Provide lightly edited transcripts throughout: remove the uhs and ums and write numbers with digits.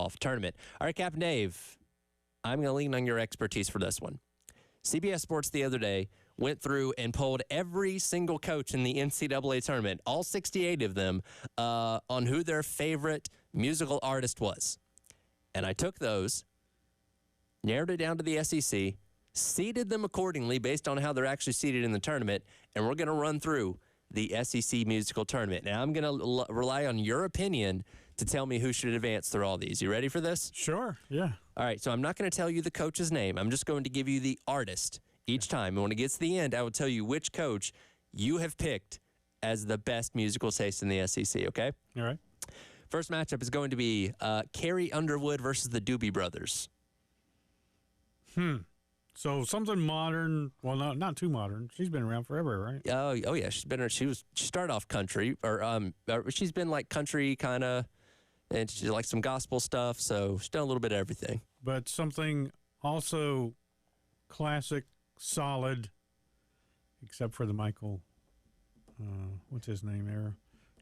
golf tournament. All right, Captain Dave, I'm going to lean on your expertise for this one. CBS Sports the other day went through and polled every single coach in the NCAA tournament, all 68 of them, on who their favorite musical artist was. And I took those, narrowed it down to the SEC, seeded them accordingly based on how they're actually seeded in the tournament, and we're going to run through the SEC musical tournament. Now, I'm going to rely on your opinion to tell me who should advance through all these. You ready for this? Sure, yeah. All right, so I'm not going to tell you the coach's name. I'm just going to give you the artist each time. And when it gets to the end, I will tell you which coach you have picked as the best musical taste in the SEC, okay? All right. First matchup is going to be Carrie Underwood versus the Doobie Brothers. So something modern. Well, not too modern. She's been around forever, right? Oh yeah, she started off country, or she's been like country kind of, and she's like some gospel stuff. So she's done a little bit of everything. But something also classic, solid, except for the Michael. What's his name there?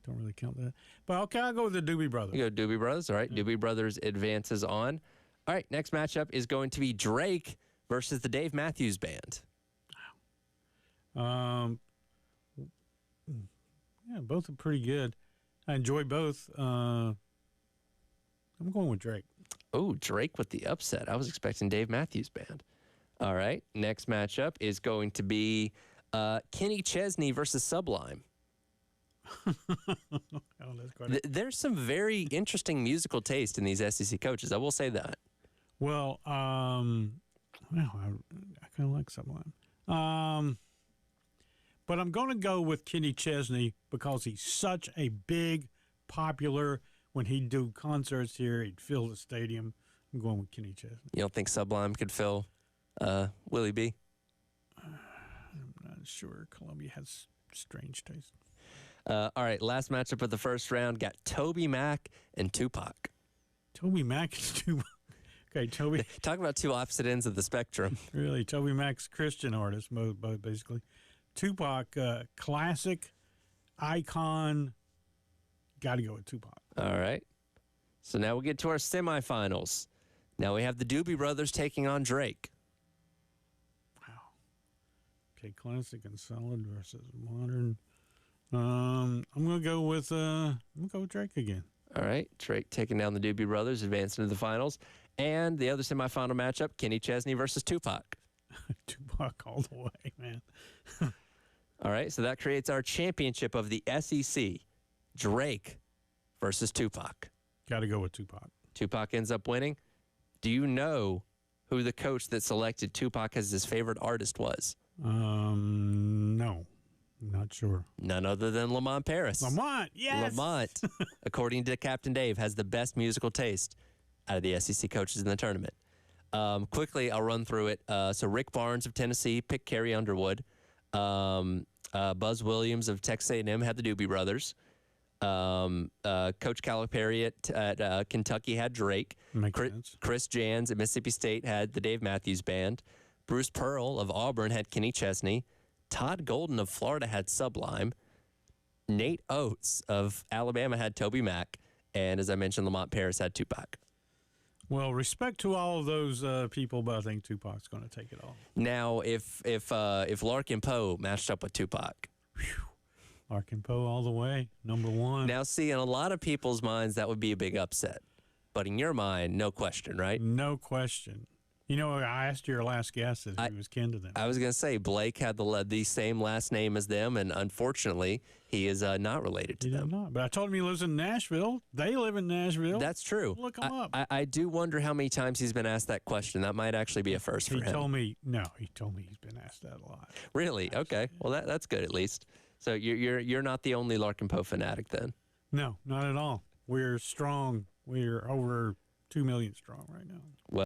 Don't really count that. But okay, I'll go with the Doobie Brothers. You go Doobie Brothers. All right, Doobie Brothers advances on. All right, next matchup is going to be Drake versus the Dave Matthews Band. Yeah, both are pretty good. I enjoy both. I'm going with Drake. Oh, Drake with the upset. I was expecting Dave Matthews Band. All right, next matchup is going to be Kenny Chesney versus Sublime. There's some very interesting musical taste in these SEC coaches. I will say that. Well, I kind of like Sublime. But I'm going to go with Kenny Chesney because he's such a big, popular, when he'd do concerts here, he'd fill the stadium. I'm going with Kenny Chesney. You don't think Sublime could fill Willie B? I'm not sure. Columbia has strange taste. All right, last matchup of the first round got Toby Mac and Tupac. Toby Mac is Tupac. Okay, Toby. Talk about two opposite ends of the spectrum. Really, Toby Mac's Christian artist, basically. Tupac, classic, icon. Got to go with Tupac. All right. So now we get to our semifinals. Now we have the Doobie Brothers taking on Drake. Wow. Okay, classic and solid versus modern. I'm gonna go with Drake again. All right, Drake taking down the Doobie Brothers, advancing to the finals. And the other semifinal matchup, Kenny Chesney versus Tupac. Tupac all the way, man. All right, so that creates our championship of the SEC. Drake versus Tupac. Got to go with Tupac. Tupac ends up winning. Do you know who the coach that selected Tupac as his favorite artist was? No. Not sure. None other than Lamont Paris. Lamont, yes! Lamont, according to Captain Dave, has the best musical taste out of the SEC coaches in the tournament. Quickly, I'll run through it. So Rick Barnes of Tennessee picked Carrie Underwood. Buzz Williams of Texas A&M had the Doobie Brothers. Coach Calipari at Kentucky had Drake. Makes sense. Chris Jans at Mississippi State had the Dave Matthews Band. Bruce Pearl of Auburn had Kenny Chesney. Todd Golden of Florida had Sublime. Nate Oates of Alabama had Toby Mac. And as I mentioned, Lamont Paris had Tupac. Well, respect to all of those people, but I think Tupac's going to take it all. Now, if Larkin Poe matched up with Tupac. Larkin Poe all the way, number one. Now, see, in a lot of people's minds, that would be a big upset. But in your mind, no question, right? No question. You know, I asked your last guest if he was kin to them. I was going to say, Blake had the same last name as them, and unfortunately, he is not related to them. Not, but I told him he lives in Nashville. They live in Nashville. That's true. Look him up. I do wonder how many times he's been asked that question. That might actually be a first for him. He told me he's been asked that a lot. Really? Okay. Well, that's good at least. So you're not the only Larkin Poe fanatic then? No, not at all. We're strong. We're over 2 million strong right now. Well,